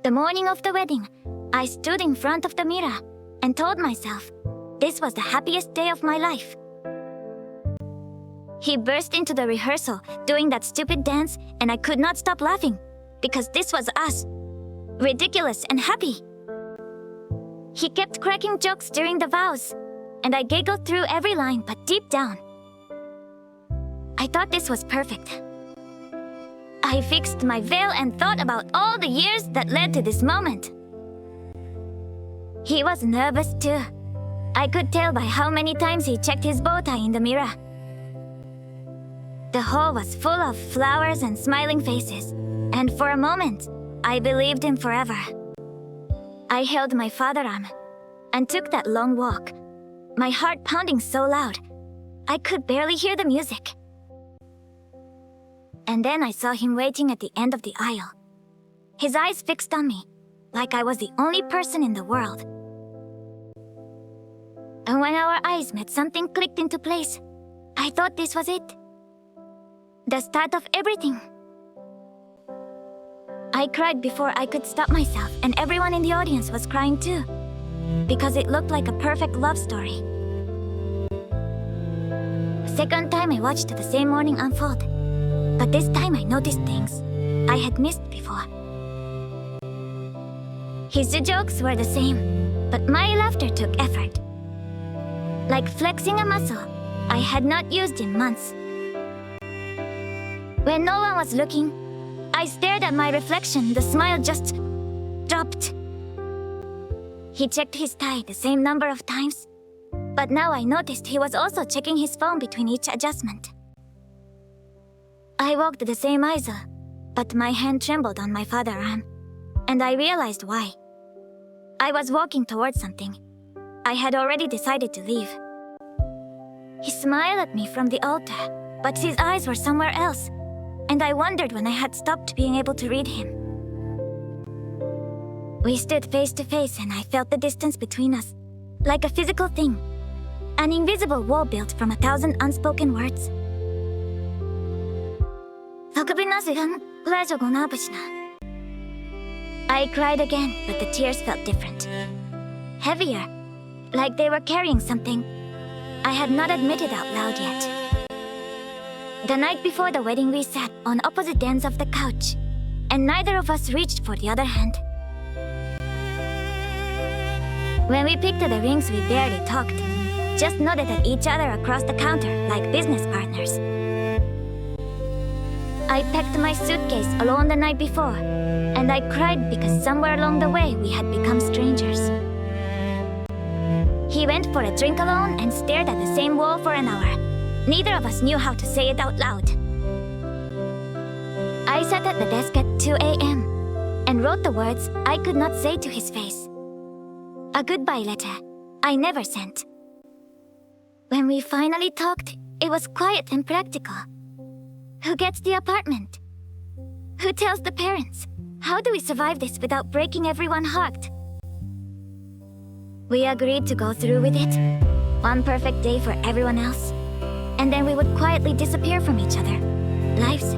The morning of the wedding, I stood in front of the mirror and told myself this was the happiest day of my life. He burst into the rehearsal doing that stupid dance, and I could not stop laughing because this was us, ridiculous and happy. He kept cracking jokes during the vows, and I giggled through every line, but deep down, I thought this was perfect. I fixed my veil and thought about all the years that led to this moment. He was nervous too. I could tell by how many times he checked his bow tie in the mirror. The hall was full of flowers and smiling faces, and for a moment, I believed him forever. I held my father's arm and took that long walk, my heart pounding so loud, I could barely hear the music. And then I saw him waiting at the end of the aisle, his eyes fixed on me, like I was the only person in the world. And when our eyes met, something clicked into place. I thought this was it. The start of everything. I cried before I could stop myself, and everyone in the audience was crying too, because it looked like a perfect love story. Second time I watched the same morning unfold, but this time I noticed things I had missed before. His jokes were the same, but my laughter took effort. Like flexing a muscle I had not used in months. When no one was looking, I stared at my reflection. The smile just dropped. He checked his tie the same number of times, but now I noticed he was also checking his phone between each adjustment. I walked the same aisle, but my hand trembled on my father's arm, and I realized why. I was walking towards something. I had already decided to leave. He smiled at me from the altar, but his eyes were somewhere else, and I wondered when I had stopped being able to read him. We stood face to face, and I felt the distance between us, like a physical thing, an invisible wall built from 1,000 unspoken words. I cried again, but the tears felt different. Heavier, like they were carrying something I had not admitted out loud yet. The night before the wedding, we sat on opposite ends of the couch, and neither of us reached for the other hand. When we picked the rings, we barely talked, just nodded at each other across the counter like business partners. I packed my suitcase alone the night before, and I cried because somewhere along the way we had become strangers. He went for a drink alone and stared at the same wall for an hour. Neither of us knew how to say it out loud. I sat at the desk at 2 a.m. and wrote the words I could not say to his face. A goodbye letter I never sent. When we finally talked, it was quiet and practical. Who gets the apartment? Who tells the parents? How do we survive this without breaking everyone's heart? We agreed to go through with it. One perfect day for everyone else. And then we would quietly disappear from each other. Lives.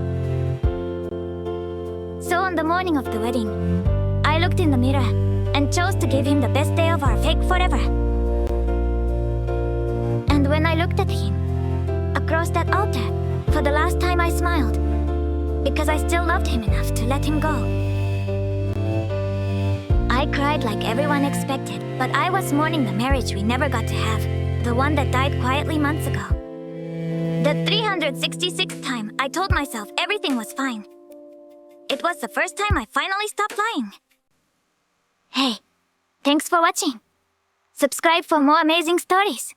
So on the morning of the wedding, I looked in the mirror and chose to give him the best day of our fake forever. And when I looked at him, across that altar, for the last time I smiled, because I still loved him enough to let him go. I cried like everyone expected, but I was mourning the marriage we never got to have, the one that died quietly months ago. The 366th time I told myself everything was fine. It was the first time I finally stopped lying. Hey, thanks for watching. Subscribe for more amazing stories.